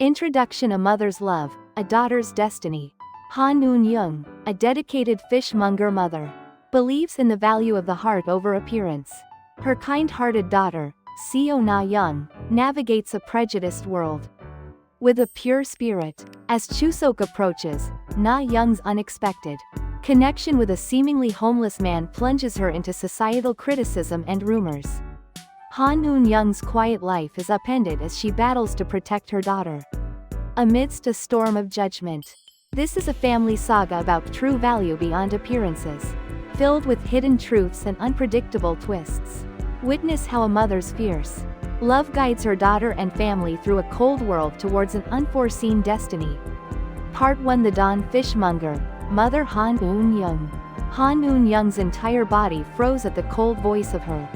Introduction: A mother's love, a daughter's destiny. Han Eun-jung, a dedicated fishmonger mother, believes in the value of the heart over appearance. Her kind-hearted daughter, Seo Na-young, navigates a prejudiced world with a pure spirit. As Chuseok approaches, Na-young's unexpected connection with a seemingly homeless man plunges her into societal criticism and rumors. Han Eun-jung's quiet life is upended as she battles to protect her daughter amidst a storm of judgment. This is a family saga about true value beyond appearances, filled with hidden truths and unpredictable twists. Witness how a mother's fierce love guides her daughter and family through a cold world towards an unforeseen destiny. Part 1: The Dawn Fishmonger. Mother Han Eun-jung. Han Eun-jung's entire body froze at the cold voice of her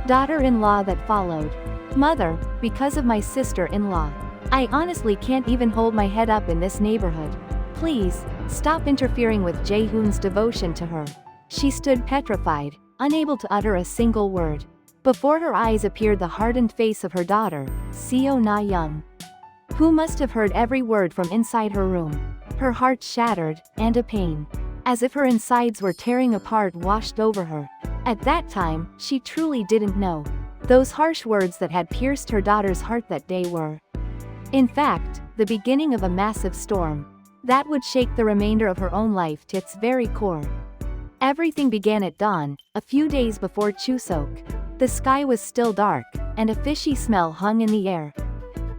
daughter-in-law that followed. Mother, because of my sister-in-law, I honestly can't even hold my head up in this neighborhood. Please, stop interfering with Jae-hoon's devotion to her. She stood petrified, unable to utter a single word. Before her eyes appeared the hardened face of her daughter, Seo Na-young, who must have heard every word from inside her room. Her heart shattered, and a pain, as if her insides were tearing apart, washed over her. At that time, she truly didn't know those harsh words that had pierced her daughter's heart that day were, in fact, the beginning of a massive storm that would shake the remainder of her own life to its very core. Everything began at dawn, a few days before Chuseok. The sky was still dark, and a fishy smell hung in the air.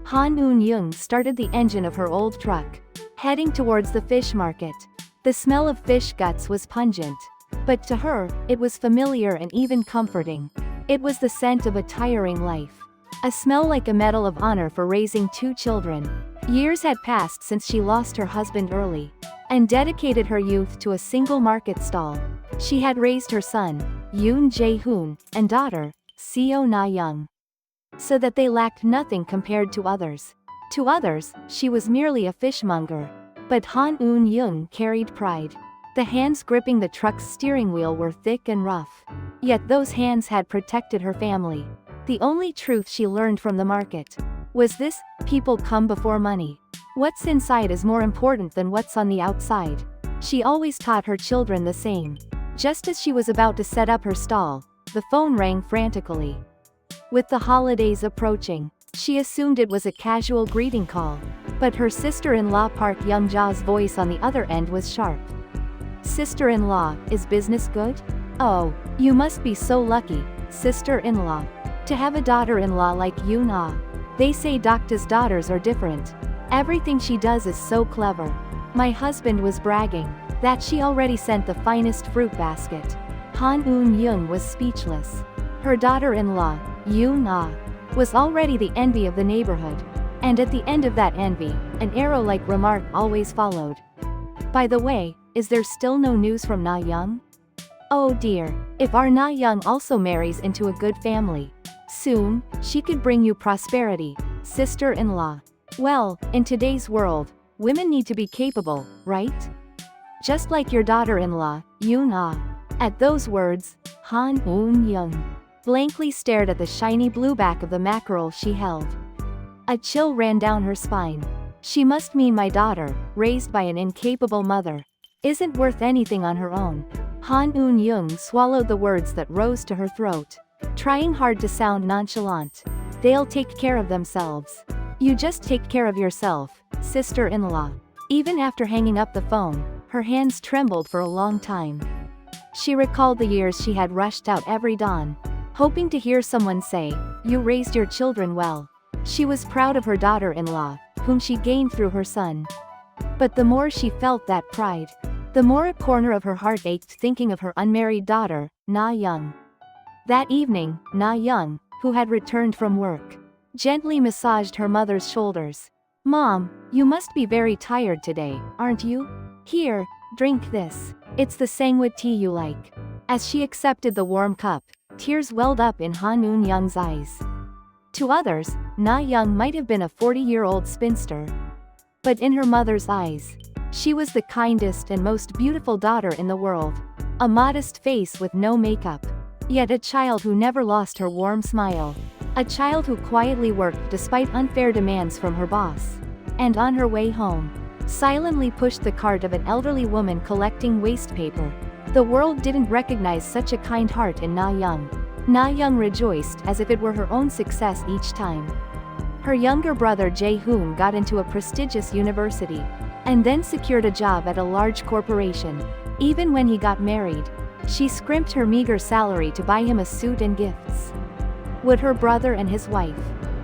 Han Eun-jung started the engine of her old truck, heading towards the fish market. The smell of fish guts was pungent, but to her, it was familiar and even comforting. It was the scent of a tiring life. A smell like a medal of honor for raising 2 children. Years had passed since she lost her husband early, and dedicated her youth to a single market stall. She had raised her son, Yoon Jae-hoon, and daughter, Seo Na-young, so that they lacked nothing compared to others. To others, she was merely a fishmonger. But Han Eun-jung carried pride. The hands gripping the truck's steering wheel were thick and rough. Yet those hands had protected her family. The only truth she learned from the market was this: people come before money. What's inside is more important than what's on the outside. She always taught her children the same. Just as she was about to set up her stall, the phone rang frantically. With the holidays approaching, she assumed it was a casual greeting call. But her sister-in-law Park Young-ja's voice on the other end was sharp. Sister-in-law, is business good? Oh, you must be so lucky, sister-in-law, to have a daughter-in-law like you. Nah. They say doctors' daughters are different. Everything she does is so clever. My husband was bragging that she already sent the finest fruit basket. Han Eun-jung was speechless. Her daughter-in-law, Yoon-ah, was already the envy of the neighborhood. And at the end of that envy, an arrow-like remark always followed. By the way, is there still no news from Na-young? Oh dear, if our Na-young also marries into a good family, soon, she could bring you prosperity, sister-in-law. Well, in today's world, women need to be capable, right? Just like your daughter-in-law, Yoon-ah. At those words, Han Eun-jung blankly stared at the shiny blue back of the mackerel she held. A chill ran down her spine. She must mean my daughter, raised by an incapable mother, isn't worth anything on her own. Han Eun-jung swallowed the words that rose to her throat, trying hard to sound nonchalant. They'll take care of themselves. You just take care of yourself, sister-in-law. Even after hanging up the phone, her hands trembled for a long time. She recalled the years she had rushed out every dawn, hoping to hear someone say, "You raised your children well." She was proud of her daughter-in-law, whom she gained through her son. But the more she felt that pride, the more a corner of her heart ached thinking of her unmarried daughter, Na-young. That evening, Na-young, who had returned from work, gently massaged her mother's shoulders. "Mom, you must be very tired today, aren't you? Here, drink this. It's the sangwa tea you like." As she accepted the warm cup, tears welled up in Han Eun-jung's eyes. To others, Na-young might have been a 40-year-old spinster. But in her mother's eyes, she was the kindest and most beautiful daughter in the world. A modest face with no makeup. Yet a child who never lost her warm smile. A child who quietly worked despite unfair demands from her boss. and on her way home, silently pushed the cart of an elderly woman collecting waste paper. The world didn't recognize such a kind heart in Na-young. Na-young rejoiced as if it were her own success each time. Her younger brother Jae-hoon got into a prestigious university, and then secured a job at a large corporation. Even when he got married, she scrimped her meager salary to buy him a suit and gifts. Would her brother and his wife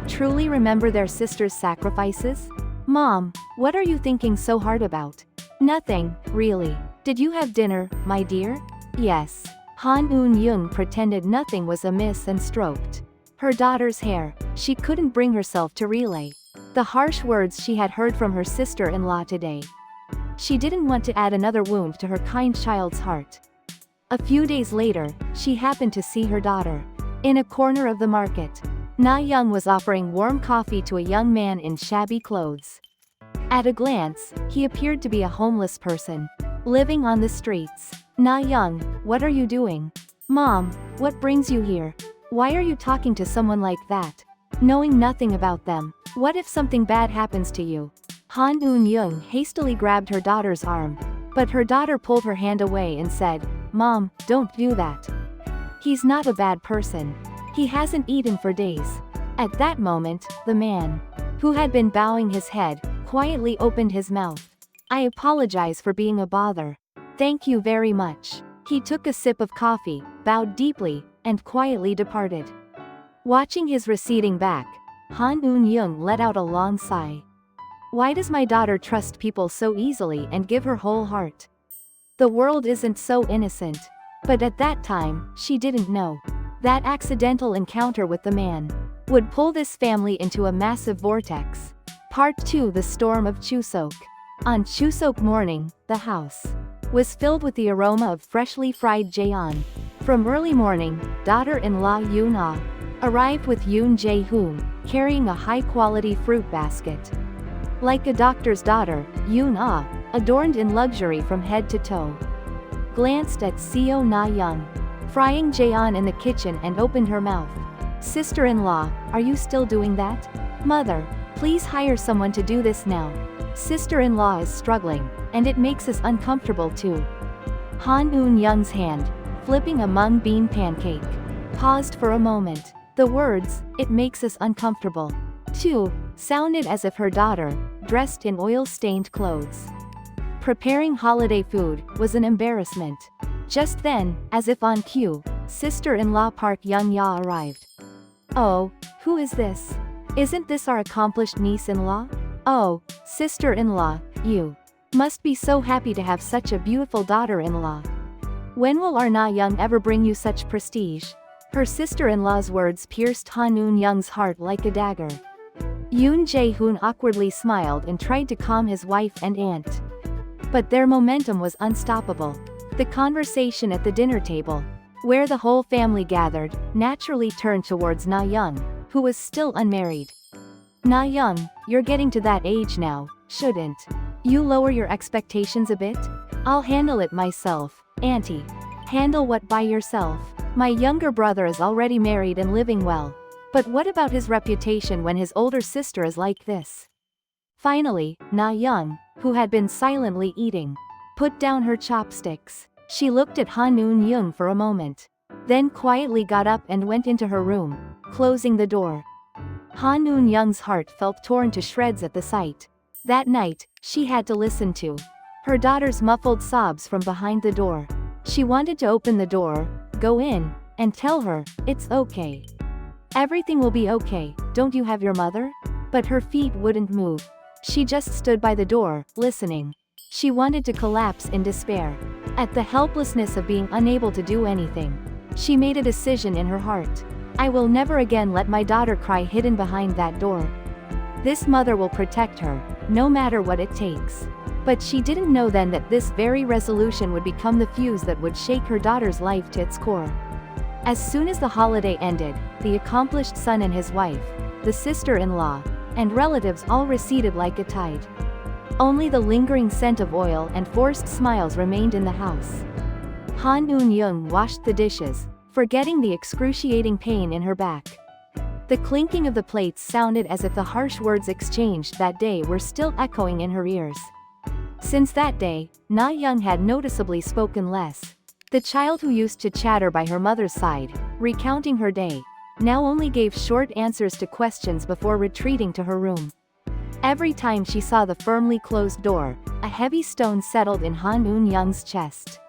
truly remember their sister's sacrifices? Mom, what are you thinking so hard about? Nothing, really. Did you have dinner, my dear? Yes. Han Eun-jung pretended nothing was amiss and stroked her daughter's hair. She couldn't bring herself to relay the harsh words she had heard from her sister-in-law today. She didn't want to add another wound to her kind child's heart. A few days later, she happened to see her daughter in a corner of the market. Na-young was offering warm coffee to a young man in shabby clothes. At a glance, he appeared to be a homeless person living on the streets. Na-young, what are you doing? Mom, what brings you here? Why are you talking to someone like that, knowing nothing about them? What if something bad happens to you? Han Eun-jung hastily grabbed her daughter's arm, but her daughter pulled her hand away and said, Mom, don't do that. He's not a bad person. He hasn't eaten for days. At that moment, the man, who had been bowing his head, quietly opened his mouth. I apologize for being a bother. Thank you very much. He took a sip of coffee, bowed deeply, and quietly departed. Watching his receding back, Han Eun-jung let out a long sigh. Why does my daughter trust people so easily and give her whole heart? The world isn't so innocent. But at that time, she didn't know that accidental encounter with the man would pull this family into a massive vortex. Part 2: The Storm of Chuseok. On Chuseok morning, the house was filled with the aroma of freshly fried jaeon. From early morning, daughter-in-law Yoon-ah arrived with Yoon Jae-hoon, carrying a high-quality fruit basket. Like a doctor's daughter, Yoon-ah, adorned in luxury from head to toe, glanced at Seo Na-young, frying jaeon in the kitchen, and opened her mouth. Sister-in-law, are you still doing that? Mother, please hire someone to do this now. Sister-in-law is struggling, and it makes us uncomfortable too. Han Eun-jung's hand, flipping a mung bean pancake, paused for a moment. The words, it makes us uncomfortable, too, sounded as if her daughter, dressed in oil-stained clothes, preparing holiday food, was an embarrassment. Just then, as if on cue, sister-in-law Park Young-ya arrived. Oh, who is this? Isn't this our accomplished niece-in-law? Oh, sister-in-law, you must be so happy to have such a beautiful daughter-in-law. When will our Na-young ever bring you such prestige? Her sister-in-law's words pierced Han Eun-jung's heart like a dagger. Yoon Jae-hoon awkwardly smiled and tried to calm his wife and aunt. But their momentum was unstoppable. The conversation at the dinner table, where the whole family gathered, naturally turned towards Na-young, who was still unmarried. Na-young, you're getting to that age now, shouldn't you lower your expectations a bit? I'll handle it myself. Auntie. Handle what by yourself? My younger brother is already married and living well. But what about his reputation when his older sister is like this? Finally, Na-young, who had been silently eating, put down her chopsticks. She looked at Han Eun-jung for a moment, then quietly got up and went into her room, closing the door. Han Eun-jung's heart felt torn to shreds at the sight. That night, she had to listen to her daughter's muffled sobs from behind the door. She wanted to open the door, go in, and tell her, it's okay. Everything will be okay, don't you have your mother? But her feet wouldn't move. She just stood by the door, listening. She wanted to collapse in despair. At the helplessness of being unable to do anything, she made a decision in her heart. I will never again let my daughter cry hidden behind that door. This mother will protect her, no matter what it takes. But she didn't know then that this very resolution would become the fuse that would shake her daughter's life to its core. As soon as the holiday ended, the accomplished son and his wife, the sister-in-law, and relatives all receded like a tide. Only the lingering scent of oil and forced smiles remained in the house. Han Eun-jung washed the dishes, forgetting the excruciating pain in her back. The clinking of the plates sounded as if the harsh words exchanged that day were still echoing in her ears. Since that day, Na-young had noticeably spoken less. The child who used to chatter by her mother's side, recounting her day, now only gave short answers to questions before retreating to her room. Every time she saw the firmly closed door, a heavy stone settled in Han Eun-jung's chest.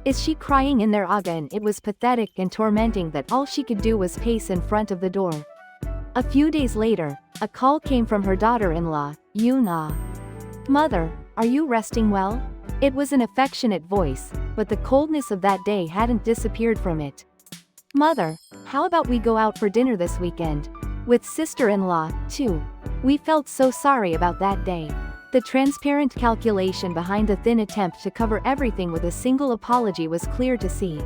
Is she crying in there again? It was pathetic and tormenting that all she could do was pace in front of the door. A few days later, a call came from her daughter-in-law, Yoona. "Mother, are you resting well?" It was an affectionate voice, but the coldness of that day hadn't disappeared from it. "Mother, how about we go out for dinner this weekend? With sister-in-law, too. We felt so sorry about that day." The transparent calculation behind the thin attempt to cover everything with a single apology was clear to see.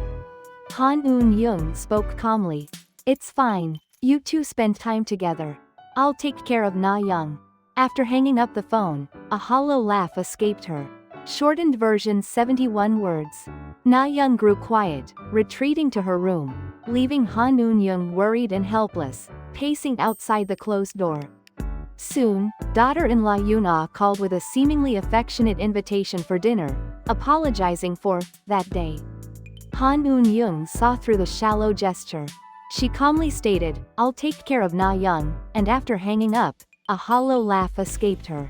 Han Eun-jung spoke calmly. "It's fine. You two spend time together. I'll take care of Na-young." After hanging up the phone, a hollow laugh escaped her. Shortened version 71 words. Na-young grew quiet, retreating to her room, leaving Han Eun-jung worried and helpless, pacing outside the closed door. Soon, daughter-in-law Yoona called with a seemingly affectionate invitation for dinner, apologizing for that day. Han Eun-jung saw through the shallow gesture. She calmly stated, "I'll take care of Na-young," and after hanging up, a hollow laugh escaped her.